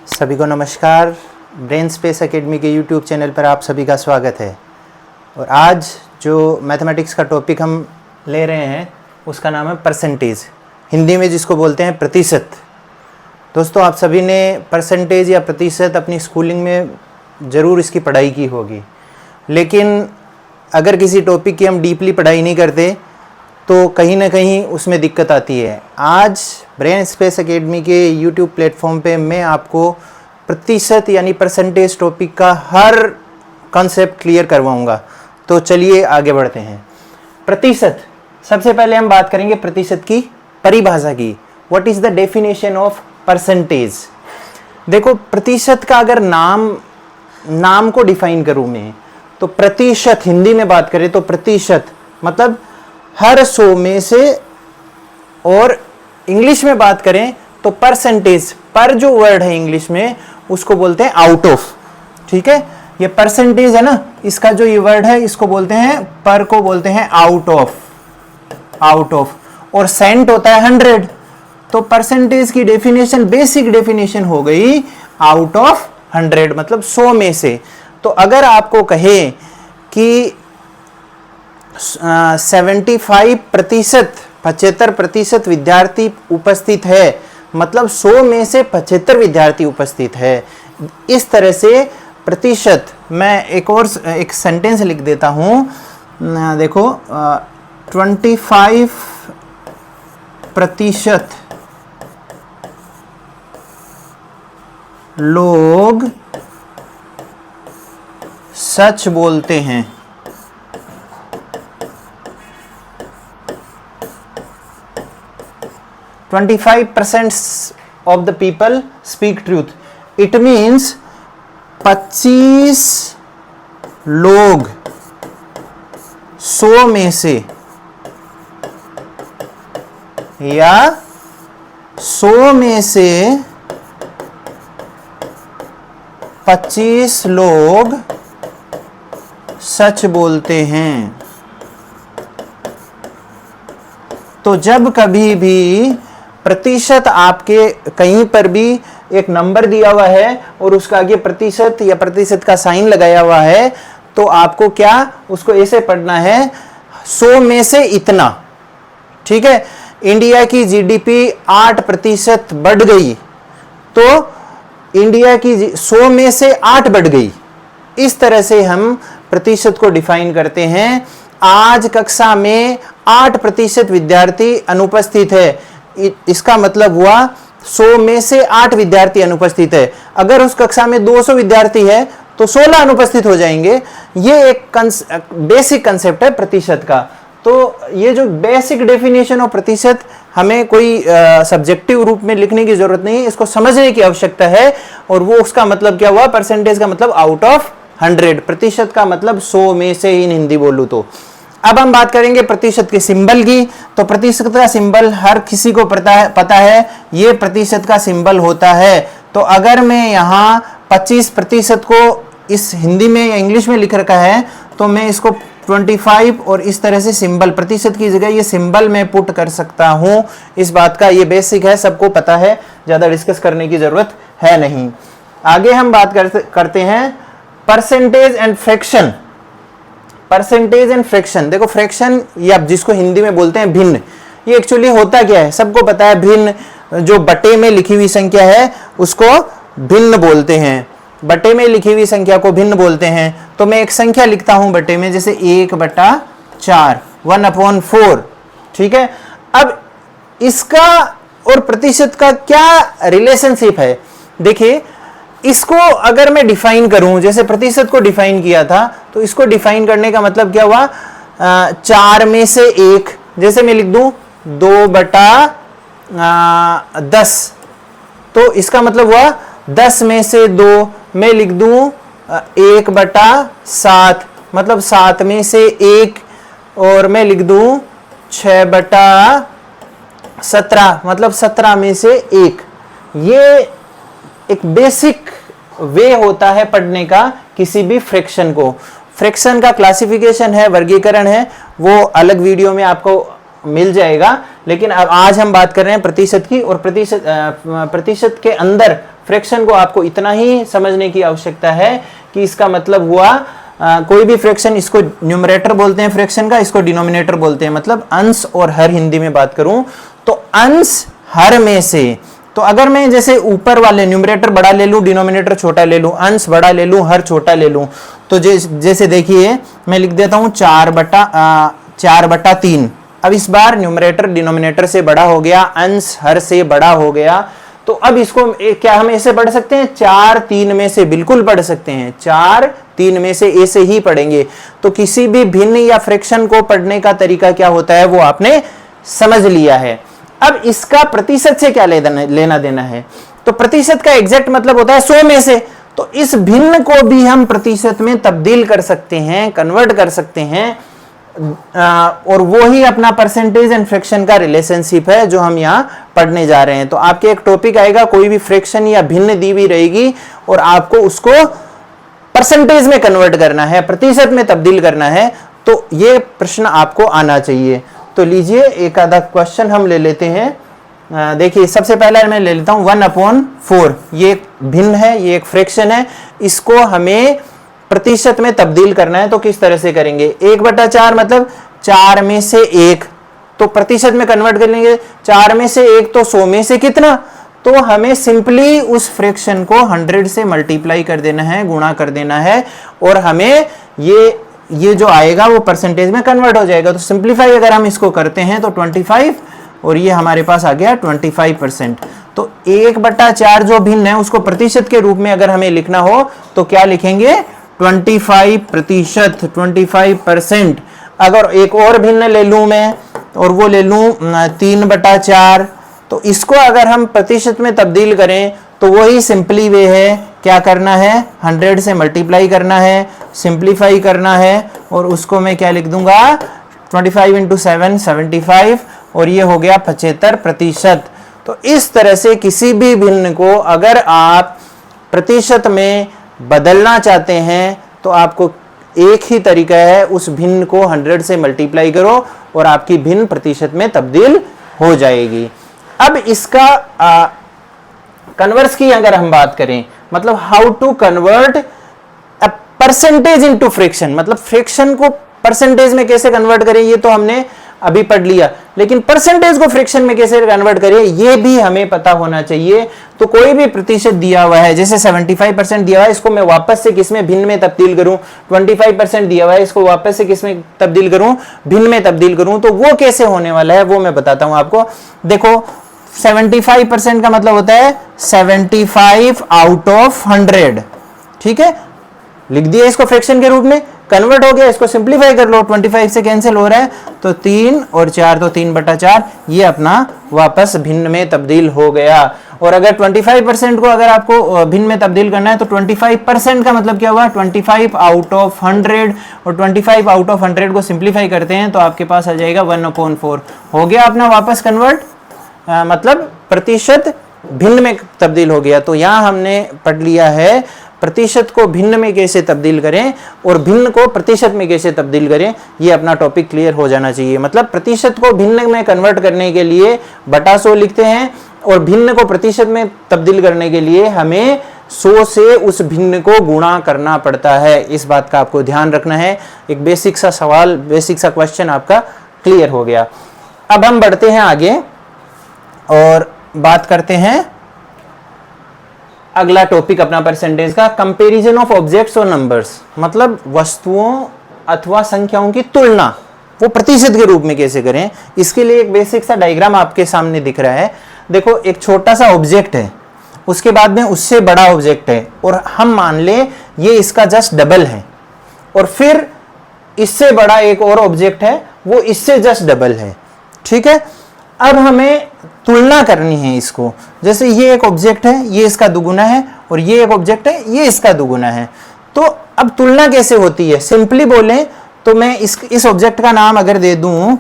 सभी को नमस्कार। ब्रेन स्पेस एकेडमी के यूट्यूब चैनल पर आप सभी का स्वागत है। और आज जो मैथमेटिक्स का टॉपिक हम ले रहे हैं उसका नाम है परसेंटेज, हिंदी में जिसको बोलते हैं प्रतिशत। दोस्तों, आप सभी ने परसेंटेज या प्रतिशत अपनी स्कूलिंग में ज़रूर इसकी पढ़ाई की होगी, लेकिन अगर किसी टॉपिक की हम डीपली पढ़ाई नहीं करते तो कहीं ना कहीं उसमें दिक्कत आती है। आज ब्रेन स्पेस एकेडमी के यूट्यूब प्लेटफॉर्म पे मैं आपको प्रतिशत यानी परसेंटेज टॉपिक का हर कॉन्सेप्ट क्लियर करवाऊंगा। तो चलिए आगे बढ़ते हैं। प्रतिशत, सबसे पहले हम बात करेंगे प्रतिशत की परिभाषा की। What is the definition of percentage. देखो, प्रतिशत का अगर नाम को डिफाइन करूँ मैं तो प्रतिशत, हिंदी में बात करें तो प्रतिशत मतलब हर 100 में से, और इंग्लिश में बात करें तो परसेंटेज, पर जो वर्ड है इंग्लिश में उसको बोलते हैं आउट ऑफ। ठीक है, ये परसेंटेज है ना, इसका जो ये वर्ड है इसको बोलते हैं, पर को बोलते हैं आउट ऑफ। और सेंट होता है 100। तो परसेंटेज की डेफिनेशन, बेसिक डेफिनेशन हो गई आउट ऑफ 100, मतलब 100 में से। तो अगर आपको कहे कि 75%, 75% विद्यार्थी उपस्थित है, मतलब 100 में से 75 विद्यार्थी उपस्थित है। इस तरह से प्रतिशत, मैं एक सेंटेंस लिख देता हूं, देखो 25% लोग सच बोलते हैं। 25% of the people speak truth. It means 25 लोग 100 में से, या 100 में से 25 लोग सच बोलते हैं। तो जब कभी भी प्रतिशत आपके कहीं पर भी एक नंबर दिया हुआ है और उसका आगे प्रतिशत या प्रतिशत का साइन लगाया हुआ है, तो आपको क्या उसको ऐसे पढ़ना है, 100 में से इतना। ठीक है, इंडिया की जीडीपी 8% बढ़ गई, तो इंडिया की 100 में से 8 बढ़ गई। इस तरह से हम प्रतिशत को डिफाइन करते हैं। आज कक्षा में 8% विद्यार्थी अनुपस्थित है, इसका मतलब हुआ 100 में से 8 विद्यार्थी अनुपस्थित है। अगर उस कक्षा में 200 विद्यार्थी है तो 16 अनुपस्थित हो जाएंगे। ये एक बेसिक कंसेप्ट है प्रतिशत का। तो ये जो बेसिक डेफिनेशन ऑफ प्रतिशत, हमें कोई सब्जेक्टिव रूप में लिखने की जरूरत नहीं है, इसको समझने की आवश्यकता है। और वो उसका मतलब क्या हुआ, परसेंटेज का मतलब आउट ऑफ 100, प्रतिशत का मतलब 100 में से, इन हिंदी बोलूं तो। अब हम बात करेंगे प्रतिशत के सिंबल की। तो प्रतिशत का सिंबल हर किसी को पता है, ये प्रतिशत का सिंबल होता है। तो अगर मैं यहाँ 25% को इस हिंदी में या इंग्लिश में लिख रखा है, तो मैं इसको 25 और इस तरह से सिंबल, प्रतिशत की जगह ये सिंबल मैं पुट कर सकता हूँ। इस बात का ये बेसिक है, सबको पता है, ज़्यादा डिस्कस करने की ज़रूरत है नहीं। आगे हम बात करते हैं percentage and fraction. Percentage and fraction, देखो फ्रैक्शन या जिसको हिंदी में बोलते हैं भिन्न, ये एक्चुअली होता क्या है, सबको पता है। भिन्न, जो बटे में लिखी हुई संख्या है उसको भिन्न बोलते हैं, बटे में लिखी हुई संख्या को भिन्न बोलते हैं। तो मैं एक संख्या लिखता हूं बटे में, जैसे 1/4, 1/4। ठीक है, अब इसका और प्रतिशत का क्या रिलेशनशिप है, देखिए इसको अगर मैं डिफाइन करूं, जैसे प्रतिशत को डिफाइन किया था, तो इसको डिफाइन करने का मतलब क्या हुआ, 4 में से 1, जैसे मैं लिख दूं 2/10, तो इसका मतलब हुआ 10 में से 2, मैं लिख दूं 1/7, मतलब 7 में से 1, और मैं लिख दूं 6/17, मतलब 17 में से 1। ये एक बेसिक वे होता है पढ़ने का किसी भी फ्रैक्शन को। फ्रैक्शन का क्लासिफिकेशन है, वर्गीकरण है, वो अलग वीडियो में आपको मिल जाएगा। लेकिन अब आज हम बात कर रहे हैं प्रतिशत की, और प्रतिशत के अंदर फ्रैक्शन को आपको इतना ही समझने की आवश्यकता है कि इसका मतलब हुआ कोई भी फ्रैक्शन, इसको न्यूमरेटर बोलते हैं फ्रैक्शन का, इसको डिनोमिनेटर बोलते हैं, मतलब अंश और हर हिंदी में बात करूं तो अंश हर में से, तो अगर मैं जैसे ऊपर वाले न्यूमरेटर बड़ा ले लूं, डिनोमिनेटर छोटा ले लूं, अंश बड़ा ले लूं, हर छोटा ले लूं, तो जैसे देखिए मैं लिख देता हूं 4/3। अब इस बार न्यूमरेटर डिनोमिनेटर से बड़ा हो गया, अंश हर से बड़ा हो गया, तो अब इसको क्या हम ऐसे पढ़ सकते हैं? 4/3 में से, बिल्कुल पढ़ सकते हैं, 4/3 में से ऐसे ही पढ़ेंगे। तो किसी भी भिन्न या फ्रैक्शन को पढ़ने का तरीका क्या होता है वो आपने समझ लिया है। अब इसका प्रतिशत से क्या लेना देना है? तो प्रतिशत का एग्जैक्ट मतलब होता है 100 में से, तो इस भिन्न को भी हम प्रतिशत में तब्दील कर सकते हैं, कन्वर्ट कर सकते हैं, और वो ही अपना परसेंटेज एंड फ्रैक्शन का रिलेशनशिप है जो हम यहाँ पढ़ने जा रहे हैं। तो आपके एक टॉपिक आएगा, कोई भी फ्रैक्शन या भिन्न दी हुई रहेगी और आपको उसको परसेंटेज में कन्वर्ट करना है, प्रतिशत में तब्दील करना है, तो ये प्रश्न आपको आना चाहिए। तो लीजिए एक आधा क्वेश्चन हम ले लेते हैं। देखिए सबसे पहला मैं ले लेता हूं 1/4, ये एक भिन्न है, ये एक फ्रैक्शन है, इसको हमें प्रतिशत में तब्दील करना है। तो किस तरह से करेंगे? 1/4 मतलब 4 में से 1, तो प्रतिशत में कन्वर्ट कर लेंगे, 4 में से 1 तो 100 में से कितना, तो हमें सिंपली उस फ्रैक्शन को 100 से मल्टीप्लाई कर देना है, गुणा कर देना है, और हमें ये जो आएगा वो परसेंटेज में कन्वर्ट हो जाएगा। तो सिंप्लीफाई अगर हम इसको करते हैं तो 25, और ये हमारे पास आ गया 25%। तो 1/4 जो भिन्न है उसको प्रतिशत के रूप में अगर हमें लिखना हो तो क्या लिखेंगे? 25%, 25%। अगर एक और भिन्न ले लूं मैं, और वो ले लूं 3/4, तो इसको अगर हम प्रतिशत में तब्दील करें तो वही सिंपली वे है, क्या करना है? 100 से मल्टीप्लाई करना है, सिंप्लीफाई करना है, और उसको मैं क्या लिख दूंगा? 25 × 7 75, और ये हो गया 75%। तो इस तरह से किसी भी भिन्न को अगर आप प्रतिशत में बदलना चाहते हैं तो आपको एक ही तरीका है, उस भिन्न को 100 से मल्टीप्लाई करो और आपकी भिन्न प्रतिशत में तब्दील हो जाएगी। अब इसका कन्वर्स की अगर हम बात करें, मतलब how to convert a percentage into fraction, मतलब फ्रैक्शन को परसेंटेज में कैसे कन्वर्ट करें ये तो हमने अभी पढ़ लिया, लेकिन परसेंटेज को फ्रैक्शन में कैसे कन्वर्ट करें ये भी हमें पता होना चाहिए। तो कोई भी प्रतिशत दिया हुआ है, जैसे 75% दिया हुआ है, इसको मैं वापस से किस में? भिन्न में तब्दील करूं। 25% दिया हुआ है, इसको वापस से किस में तब्दील करूं? भिन्न में तब्दील करूं। तो वो कैसे होने वाला है वो मैं बताता हूं आपको। देखो 75% का मतलब होता है 75/100, ठीक है, लिख दिया इसको फ्रैक्शन के रूप में, कन्वर्ट हो गया, इसको सिंप्लीफाई कर लो, 25 से कैंसिल हो रहा है तो 3 और 4 तो 3/4, ये अपना वापस भिन्न में तब्दील हो गया। और अगर 25% को अगर आपको भिन्न में तब्दील करना है तो 25% का मतलब क्या हुआ? 25/100, और 25/100 को सिंप्लीफाई करते हैं तो आपके पास आ जाएगा 1/4, हो गया अपना वापस कन्वर्ट, मतलब प्रतिशत भिन्न में तब्दील हो गया। तो यहां हमने पढ़ लिया है प्रतिशत को भिन्न में कैसे तब्दील करें और भिन्न को प्रतिशत में कैसे तब्दील करें, ये अपना टॉपिक क्लियर हो जाना चाहिए। मतलब प्रतिशत को भिन्न में कन्वर्ट करने के लिए /100 लिखते हैं, और भिन्न को प्रतिशत में तब्दील करने के लिए हमें 100 से उस भिन्न को गुणा करना पड़ता है। इस बात का आपको ध्यान रखना है। एक बेसिक सा सवाल, बेसिक सा क्वेश्चन आपका क्लियर हो गया। अब हम बढ़ते हैं आगे और बात करते हैं अगला टॉपिक अपना परसेंटेज का, कंपैरिजन ऑफ ऑब्जेक्ट्स और नंबर्स, मतलब वस्तुओं अथवा संख्याओं की तुलना वो प्रतिशत के रूप में कैसे करें। इसके लिए एक बेसिक सा डायग्राम आपके सामने दिख रहा है। देखो एक छोटा सा ऑब्जेक्ट है, उसके बाद में उससे बड़ा ऑब्जेक्ट है, और हम मान ले ये इसका जस्ट डबल है, और फिर इससे बड़ा एक और ऑब्जेक्ट है वो इससे जस्ट डबल है, ठीक है। अब हमें तुलना करनी है इसको, जैसे ये एक ऑब्जेक्ट है, ये इसका दुगुना है, और ये एक ऑब्जेक्ट है, ये इसका दुगुना है। तो अब तुलना कैसे होती है? सिंपली बोलें तो मैं इस ऑब्जेक्ट का नाम अगर दे दूं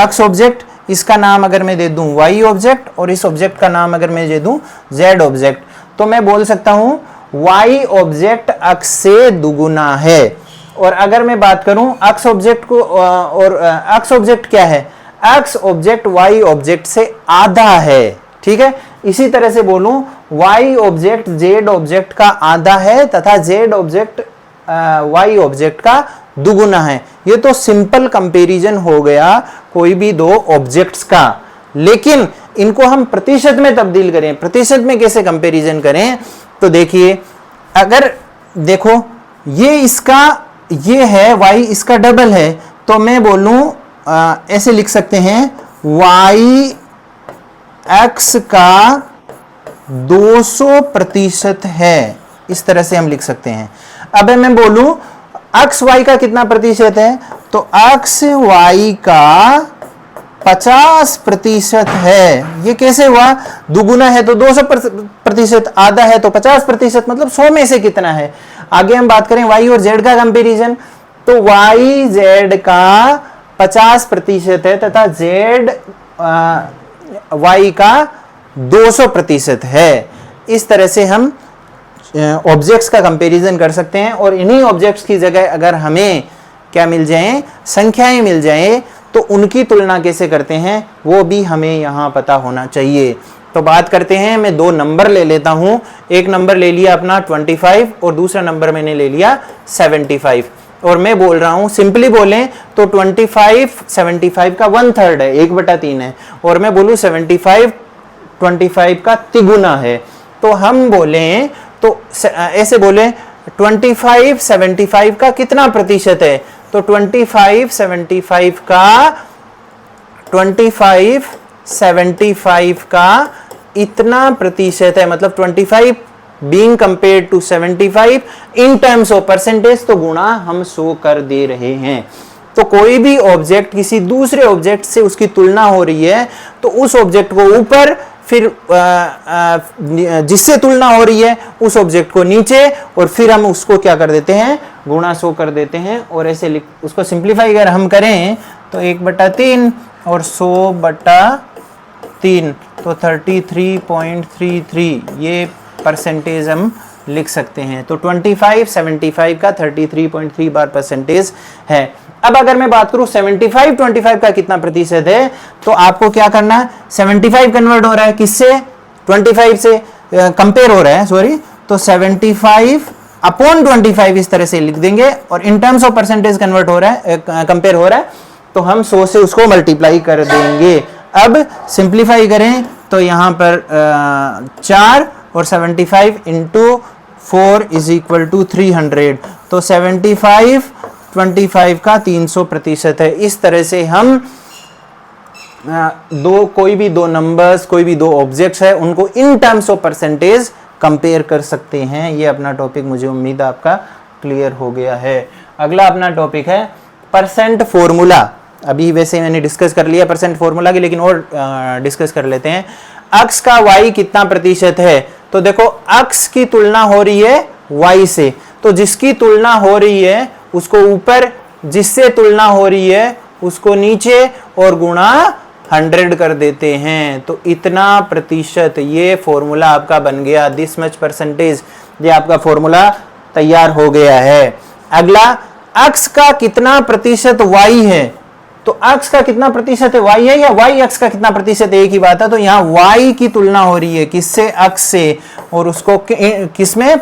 एक्स ऑब्जेक्ट, इसका नाम अगर मैं दे दूं वाई ऑब्जेक्ट, और इस ऑब्जेक्ट का नाम अगर मैं दे दूं जेड ऑब्जेक्ट, तो मैं बोल सकता हूं वाई ऑब्जेक्ट एक्स से दुगुना है। और अगर मैं बात करूं एक्स ऑब्जेक्ट को, और एक्स ऑब्जेक्ट क्या है? x ऑब्जेक्ट y ऑब्जेक्ट से आधा है, ठीक है। इसी तरह से बोलूं y ऑब्जेक्ट z ऑब्जेक्ट का आधा है तथा z ऑब्जेक्ट y ऑब्जेक्ट का दुगुना है। ये तो सिंपल कंपैरिजन हो गया कोई भी दो ऑब्जेक्ट्स का। लेकिन इनको हम प्रतिशत में तब्दील करें, प्रतिशत में कैसे कंपैरिजन करें, तो देखिए अगर देखो ये है y इसका डबल है, तो मैं बोलूं ऐसे लिख सकते हैं y x का 200% है, इस तरह से हम लिख सकते हैं। अब मैं बोलूं x y का कितना प्रतिशत है, तो x y का 50% है। ये कैसे हुआ, दुगुना है तो 200%, आधा है तो 50%, मतलब 100 में से कितना है। आगे हम बात करें y और z का कंपैरिजन, तो y z का 50% है तथा z y का 200% है। इस तरह से हम ऑब्जेक्ट्स का कंपैरिजन कर सकते हैं। और इन्हीं ऑब्जेक्ट्स की जगह अगर हमें क्या मिल जाए, संख्याएं मिल जाए, तो उनकी तुलना कैसे करते हैं वो भी हमें यहाँ पता होना चाहिए। तो बात करते हैं, मैं दो नंबर ले लेता हूँ। एक नंबर ले लिया अपना 25 और दूसरा नंबर मैंने ले लिया 75। और मैं बोल रहा हूँ, सिंपली बोलें तो 25 75 का 1/3 है, 1/3 है। और मैं बोलूँ 75 25 का तिगुना है। तो हम बोलें तो ऐसे बोलें 25 75 का कितना प्रतिशत है, तो 25 75 का इतना प्रतिशत है, मतलब 25 being compared to 75 in terms of percentage, तो गुणा हम 100 कर दे रहे हैं। तो कोई भी ऑब्जेक्ट किसी दूसरे ऑब्जेक्ट से उसकी तुलना हो रही है, तो उस ऑब्जेक्ट को ऊपर, फिर जिससे तुलना हो रही है उस ऑब्जेक्ट को नीचे, और फिर हम उसको क्या कर देते हैं, गुणा 100 कर देते हैं। और ऐसे उसको सिंप्लीफाई अगर हम करें तो 1/3 और 100/3, तो 33.33 ये परसेंटेज हम लिख सकते हैं। तो 25 75 का 33.3 बार परसेंटेज है। अब अगर मैं बात करूं 75 25 का कितना प्रतिशत है, तो आपको क्या करना है, 75 कन्वर्ट हो रहा है किससे, 25 से कंपेयर हो रहा है, सॉरी, तो 75/25 इस तरह से लिख देंगे। और इन टर्म्स ऑफ परसेंटेज कन्वर्ट हो रहा है, कंपेयर हो रहा है, तो हम 100 से उसको मल्टीप्लाई कर देंगे। अब सिंप्लीफाई करें तो यहां पर 4 और 75 इंटू 4 इज इक्वल टू 300, तो 75 25 का 300% है। इस तरह से हम कोई भी दो नंबर्स, कोई भी दो ऑब्जेक्ट्स है, उनको इन टर्म्स ऑफ परसेंटेज कंपेयर कर सकते हैं। ये अपना टॉपिक, मुझे उम्मीद है आपका क्लियर हो गया है। अगला अपना टॉपिक है परसेंट फॉर्मूला। अभी वैसे मैंने डिस्कस कर लिया परसेंट फॉर्मूला की, लेकिन और डिस्कस कर लेते हैं। x का y कितना प्रतिशत है, तो देखो x की तुलना हो रही है y से, तो जिसकी तुलना हो रही है उसको ऊपर, जिससे तुलना हो रही है उसको नीचे, और गुणा 100 कर देते हैं, तो इतना प्रतिशत। ये फॉर्मूला आपका बन गया, दिस मच परसेंटेज। ये आपका फॉर्मूला तैयार हो गया है। अगला, x का कितना प्रतिशत y है, तो x का कितना प्रतिशत है, y है, या y x का कितना प्रतिशत है, एक ही बात है। तो यहाँ y की तुलना हो रही है किससे, x से, और उसको किसमें,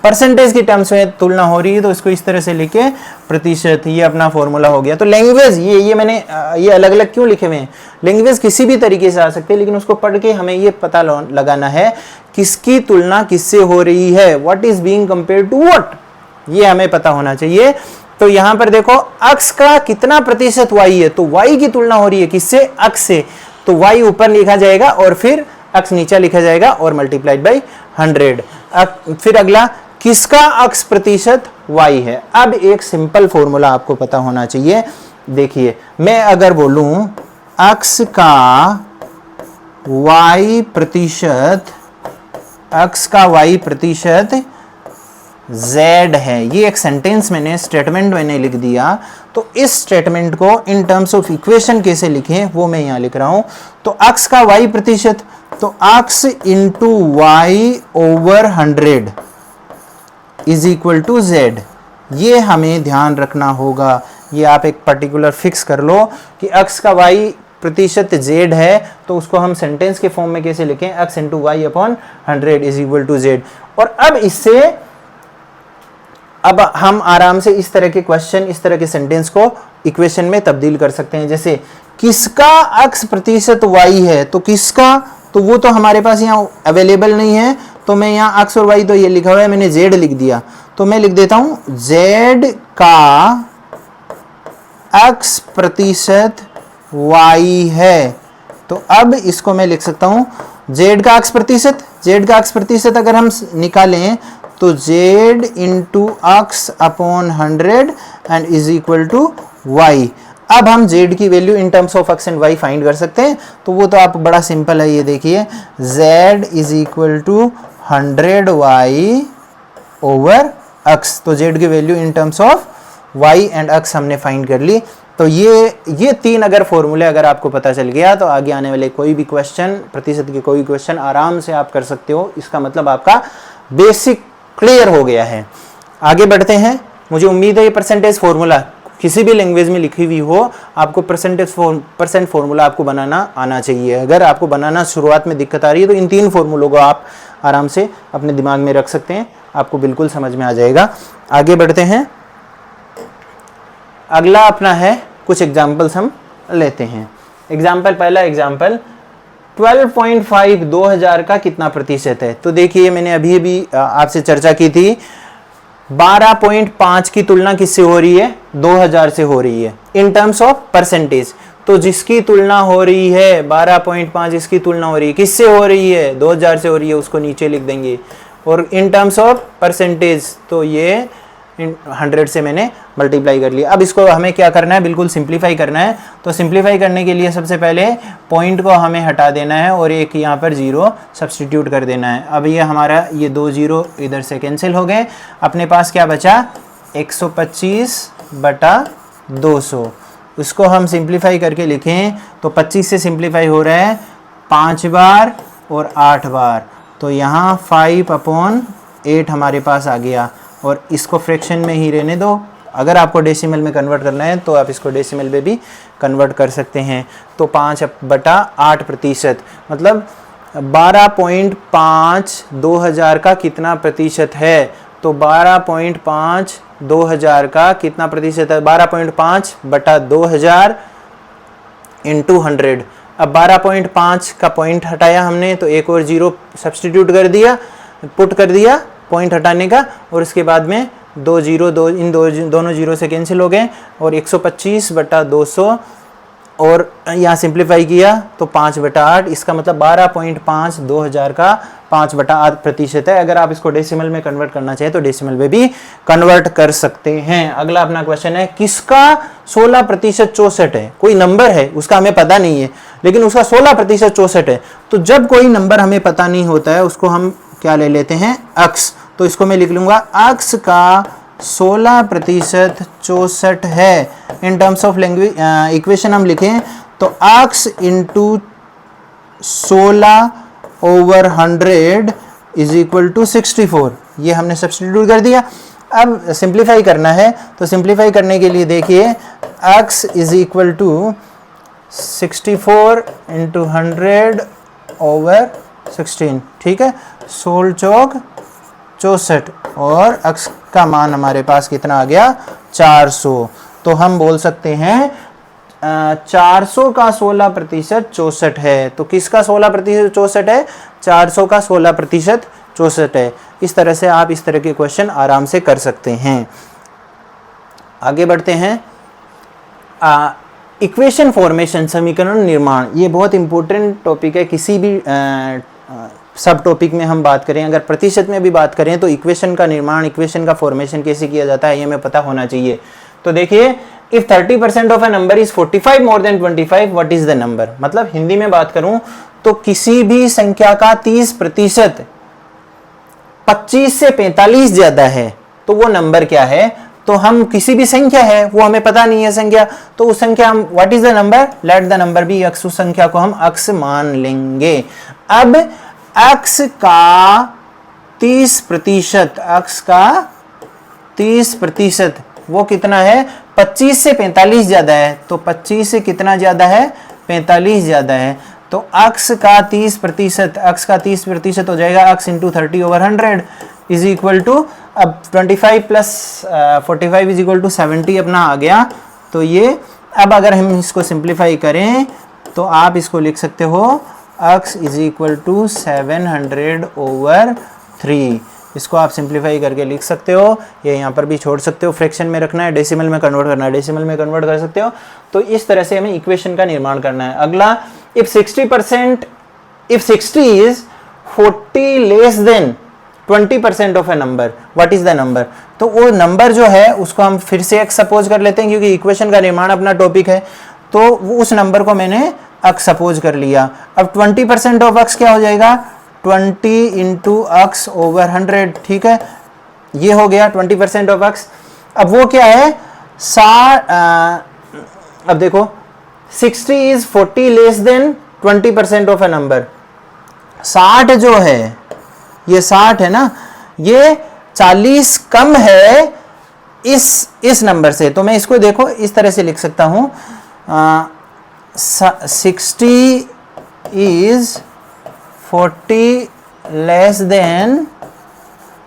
परसेंटेज की टर्म्स में तुलना हो रही है, तो इसको इस तरह से लिखे प्रतिशत। ये अपना फॉर्मूला हो गया। तो लैंग्वेज ये मैंने ये अलग अलग क्यों लिखे हुए हैं, लैंग्वेज किसी भी तरीके से आ सकते हैं, लेकिन उसको पढ़ के हमें ये पता लगाना है किसकी तुलना किससे हो रही है, what is being compared to what, ये हमें पता होना चाहिए। तो यहां पर देखो x का कितना प्रतिशत y है, तो y की तुलना हो रही है किससे, x से, तो y ऊपर लिखा जाएगा और फिर x नीचे लिखा जाएगा और मल्टीप्लाइड बाई 100। फिर अगला, किसका x प्रतिशत y है। अब एक सिंपल फॉर्मूला आपको पता होना चाहिए। देखिए, मैं अगर बोलूं x का y प्रतिशत, x का y प्रतिशत z है, ये एक सेंटेंस मैंने, स्टेटमेंट मैंने लिख दिया। तो इस स्टेटमेंट को इन टर्म्स ऑफ इक्वेशन कैसे लिखें वो मैं यहां लिख रहा हूं। तो x का y प्रतिशत, तो x into y over 100 is equal to z। ये हमें ध्यान रखना होगा, ये आप एक पर्टिकुलर फिक्स कर लो कि x का y प्रतिशत z है तो उसको हम सेंटेंस के फॉर्म में कैसे लिखें, x into y upon 100 is equal to z। और अब इससे अब हम आराम से इस तरह के क्वेश्चन, इस तरह के सेंटेंस को इक्वेशन में तब्दील कर सकते हैं। जैसे किसका x प्रतिशत y है, तो किसका, तो वो तो हमारे पास यहाँ अवेलेबल नहीं है, तो मैं यहाँ x और y तो ये लिखा हुआ है, मैंने z लिख दिया, तो मैं लिख देता हूं z का x प्रतिशत y है। तो अब इसको मैं लिख सकता हूं z का x प्रतिशत अगर हम निकालें तो z into x upon 100 and is equal to y। अब हम z की value in terms of x and y find कर सकते हैं, तो वो तो आप बड़ा सिंपल है, ये देखिए z is equal to 100y over x। तो z की value in terms of y and x हमने फाइंड कर ली। तो ये तीन अगर फॉर्मूले अगर आपको पता चल गया तो आगे आने वाले कोई भी क्वेश्चन, प्रतिशत के कोई क्वेश्चन आराम से आप कर सकते हो। इसका मतलब आपका बेसिक क्लियर हो गया है। आगे बढ़ते हैं। मुझे उम्मीद है ये परसेंटेज फॉर्मूला किसी भी लैंग्वेज में लिखी हुई हो, आपको परसेंट फॉर्मूला आपको बनाना आना चाहिए। अगर आपको बनाना शुरुआत में दिक्कत आ रही है तो इन तीन फॉर्मूलों को आप आराम से अपने दिमाग में रख सकते हैं, आपको बिल्कुल समझ में आ जाएगा। आगे बढ़ते हैं। अगला अपना है कुछ एग्जाम्पल्स हम लेते हैं। पहला एग्जाम्पल 12.5 2000 का कितना प्रतिशत है। तो देखिए मैंने अभी भी आपसे चर्चा की थी, 12.5 की तुलना किससे हो रही है, 2000 से हो रही है इन टर्म्स ऑफ परसेंटेज। तो जिसकी तुलना हो रही है 12.5, इसकी तुलना हो रही है किससे हो रही है, 2000 से हो रही है, उसको नीचे लिख देंगे। और इन टर्म्स ऑफ परसेंटेज तो ये 100 से मैंने मल्टीप्लाई कर लिया। अब इसको हमें क्या करना है, बिल्कुल सिंप्लीफाई करना है। तो सिंप्लीफाई करने के लिए सबसे पहले पॉइंट को हमें हटा देना है और एक यहाँ पर जीरो सब्सटीट्यूट कर देना है। अब ये हमारा ये 2 जीरो इधर से कैंसिल हो गए। अपने पास क्या बचा, 125/200। उसको हम सिंप्लीफाई करके लिखें तो 25 से सिंप्लीफाई हो रहा है 5 बार और 8 बार, तो यहाँ 5/8 हमारे पास आ गया। और इसको फ्रैक्शन में ही रहने दो। अगर आपको डेसिमल में कन्वर्ट करना है तो आप इसको डेसिमल में भी कन्वर्ट कर सकते हैं। तो 5/8 प्रतिशत मतलब 12.5 2000 का कितना प्रतिशत है। तो 12.5 2000 का कितना प्रतिशत है, 12.5/2000 इंटू 100। अब 12.5 का पॉइंट हटाया हमने तो एक और जीरो सब्सटीट्यूट कर दिया, पुट कर दिया पॉइंट हटाने का, और इसके बाद में दोनों जीरो से कैंसिल हो गए और 125/200 और यहाँ सिंप्लीफाई किया तो 5/8। इसका मतलब 12.5 2000 का 5/8 प्रतिशत है। अगर आप इसको डेसिमल में कन्वर्ट करना चाहें तो डेसिमल में भी कन्वर्ट कर सकते हैं। अगला अपना क्वेश्चन है, किसका 16% 64 है। कोई नंबर है उसका हमें पता नहीं है लेकिन उसका 16% 64 है। तो जब कोई नंबर हमें पता नहीं होता है उसको हम क्या ले लेते हैं, x। तो इसको मैं लिख लूंगा x का 16% 64 है। In terms of language equation हम लिखें तो x into 16 over 100 is equal to 64। ये हमने सब्स्टिट्यूट कर दिया। अब सिंप्लीफाई करना है तो सिंप्लीफाई करने के लिए देखिए x is equal to 64 into 100 over 16, ठीक है, 16 चौक 64 और x का मान हमारे पास कितना आ गया, 400। तो हम बोल सकते हैं 400 का 16% 64 है। तो किसका 16% 64 है, 400 का 16% 64 है। इस तरह से आप इस तरह के क्वेश्चन आराम से कर सकते हैं। आगे बढ़ते हैं। इक्वेशन फॉर्मेशन, समीकरण निर्माण, ये बहुत इंपॉर्टेंट टॉपिक है। किसी भी सब टॉपिक में हम बात करें, अगर प्रतिशत में भी बात करें तो इक्वेशन का निर्माण, इक्वेशन का फॉर्मेशन कैसे किया जाता है ये हमें पता होना चाहिए। तो देखिए, if 30% of a number is 45 more than 25, what is the number. मतलब हिंदी में बात करूं तो किसी भी संख्या का 30% 25 से 45 ज्यादा है तो वो नंबर क्या है। तो हम किसी भी संख्या है वो हमें पता नहीं है संख्या, तो उस संख्या हम what is the number, let the number be x। उस संख्या को हम x मान लेंगे। अब x का 30%, x का 30% वो कितना है, 25 से 45 ज्यादा है। तो 25 से कितना ज्यादा है, 45 ज़्यादा है, तो अक्स का 30% हो जाएगा अक्स इंटू 30/100 इज इक्वल टू, अब 25 प्लस 45 इज इक्वल टू 70 अपना आ गया। तो ये अब अगर हम इसको सिंप्लीफाई करें तो आप इसको लिख सकते हो अक्स इज इक्वल टू 700/3। इसको आप सिंप्लीफाई करके लिख सकते हो, ये यहाँ पर भी छोड़ सकते हो, फ्रैक्शन में रखना है, डेसिमल में कन्वर्ट करना है, डेसिमल में कन्वर्ट कर सकते हो। तो इस तरह से हमें इक्वेशन का निर्माण करना है। अगला, if 60 is 40 less than 20% of A number, what is the number? तो वो नंबर जो है उसको हम फिर से एक्स सपोज कर लेते हैं, क्योंकि इक्वेशन का निर्माण अपना टॉपिक है। तो उस नंबर को मैंने अक्स सपोज कर लिया। अब 20% ऑफ अक्स क्या हो जाएगा? 20 इंटू अक्स ओवर 100, ठीक है, ये हो गया 20% ऑफ अक्स। अब वो क्या है? अब देखो 60 is 40 less than 20% of A number. 60 जो है, ये 60 है ना, ये 40 कम है इस नंबर से। तो मैं इसको देखो इस तरह से लिख सकता हूं, 60 इज 40 लेस देन,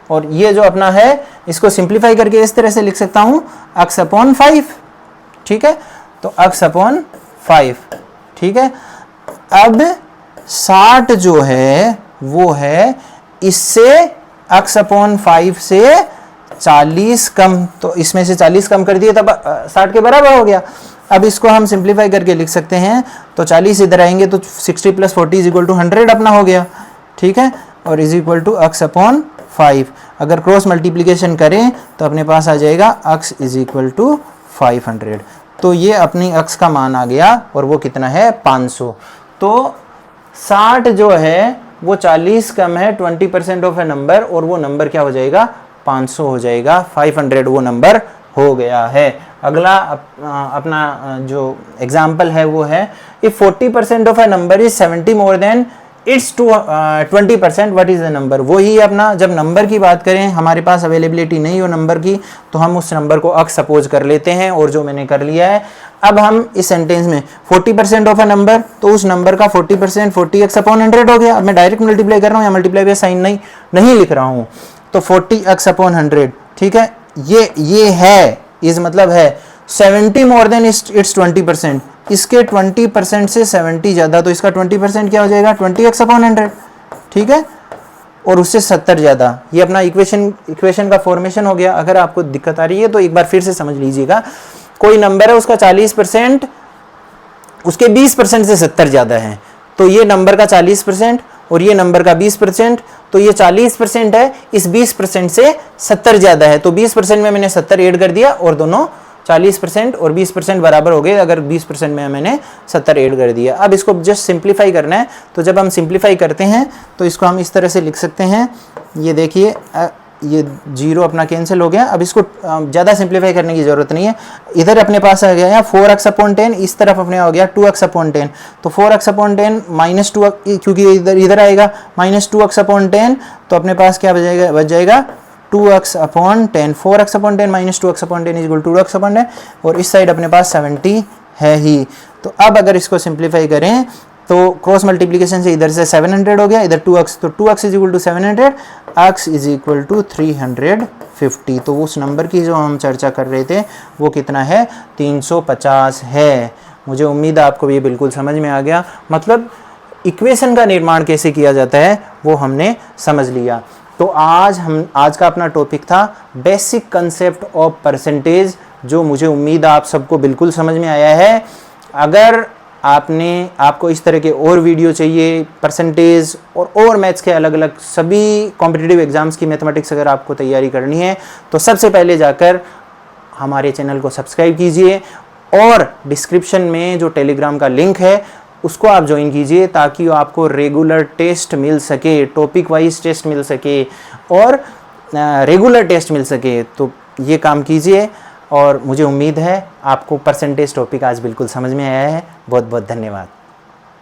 और ये जो अपना है इसको सिंप्लीफाई करके इस तरह से लिख सकता हूं अक्स अपॉन 5, ठीक है। तो अक्स अपॉन 5, ठीक है। अब 60 जो है वो है इससे अक्स अपॉन 5 से 40 कम, तो इसमें से 40 कम कर दिए तब 60 के बराबर हो गया। अब इसको हम सिंप्लीफाई करके लिख सकते हैं, तो 40 इधर आएंगे तो 60 प्लस 40 इज इक्वल टू 100 अपना हो गया, ठीक है, और is equal to x upon 5। अगर क्रॉस मल्टीप्लीकेशन करें तो अपने पास आ जाएगा अक्स इज इक्वल टू 500। तो ये अपनी अक्स का मान आ गया, और वो कितना है? 500। तो 60 जो है वो 40 कम है 20% ऑफ ए नंबर, और वो नंबर क्या हो जाएगा? 500 हो जाएगा। 500 वो नंबर हो गया है। अगला अपना जो एग्जाम्पल है वो है, if 40% of A number is 70 more than it's 20%, what is the number? वही अपना, जब नंबर की बात करें, हमारे पास अवेलेबिलिटी नहीं हो नंबर की, तो हम उस नंबर को अक्स सपोज कर लेते हैं, और जो मैंने कर लिया है। अब हम इस सेंटेंस में 40% ऑफ ए नंबर, तो उस नंबर का 40% 40x अपॉन 100 हो गया। अब मैं डायरेक्ट मल्टीप्लाई कर रहा हूँ, या मल्टीप्लाई बाय साइन नहीं लिख रहा हूँ, तो 40x अपॉन 100, ठीक है। ये है, इस मतलब है 70 मोर देन इट्स 20%, इसके 20% से 70 ज़्यादा, तो इसका 20% क्या हो जाएगा? 20x अपॉन 100, ठीक है, और उससे 70 ज़्यादा। ये अपना इक्वेशन का फॉर्मेशन हो गया। अगर आपको दिक्कत आ रही है तो एक बार फिर से समझ लीजिएगा। कोई नंबर है, उसका 40%, उसके 20% से 70 ज़्यादा है, तो ये नंबर का 40% और ये नंबर का 20%, तो ये 40% है, इस 20% से 70 ज़्यादा है, तो 20% में मैंने 70 ऐड कर दिया, और दोनों 40% और 20% बराबर हो गए। अगर 20% में मैंने 70 ऐड कर दिया। अब इसको जस्ट सिंप्लीफाई करना है, तो जब हम सिंप्लीफाई करते हैं तो इसको हम इस तरह से लिख सकते हैं, ये देखिए, ये 0 अपना कैंसिल हो गया। अब इसको ज़्यादा सिंप्लीफाई करने की ज़रूरत नहीं है। इधर अपने पास आ गया 4x अपॉन 10, इस तरफ अपने हो गया 2x अपॉन 10, तो 4x अपॉन 10 माइनस 2, क्योंकि इधर आएगा माइनस 2x अपॉन 10, तो अपने पास क्या बच जाएगा 2x upon 10। 4x upon 10 minus 2x upon 10 is equal to 2x upon 10, और इस साइड अपने पास 70 है ही। तो अब अगर इसको सिंप्लीफाई करें तो क्रॉस मल्टीप्लिकेशन से इधर से 700 हो गया, इधर 2x, तो 2x is equal to 700, x is equal to 350। तो उस नंबर की जो हम चर्चा कर रहे थे वो कितना है? 350 है। मुझे उम्मीद है आपको ये बिल्कुल समझ में आ गया। मतलब इक्वेशन का निर्माण कैसे किया जाता है वो हमने समझ लिया। तो आज का अपना टॉपिक था बेसिक कंसेप्ट ऑफ परसेंटेज, जो मुझे उम्मीद है आप सबको बिल्कुल समझ में आया है। अगर आपको इस तरह के और वीडियो चाहिए, परसेंटेज और मैथ्स के अलग अलग सभी कॉम्पिटिटिव एग्जाम्स की मैथमेटिक्स अगर आपको तैयारी करनी है, तो सबसे पहले जाकर हमारे चैनल को सब्सक्राइब कीजिए, और डिस्क्रिप्शन में जो टेलीग्राम का लिंक है उसको आप ज्वाइन कीजिए, ताकि आपको रेगुलर टेस्ट मिल सके, टॉपिक वाइज टेस्ट मिल सके, और रेगुलर टेस्ट मिल सके। तो ये काम कीजिए, और मुझे उम्मीद है आपको परसेंटेज टॉपिक आज बिल्कुल समझ में आया है। बहुत बहुत धन्यवाद।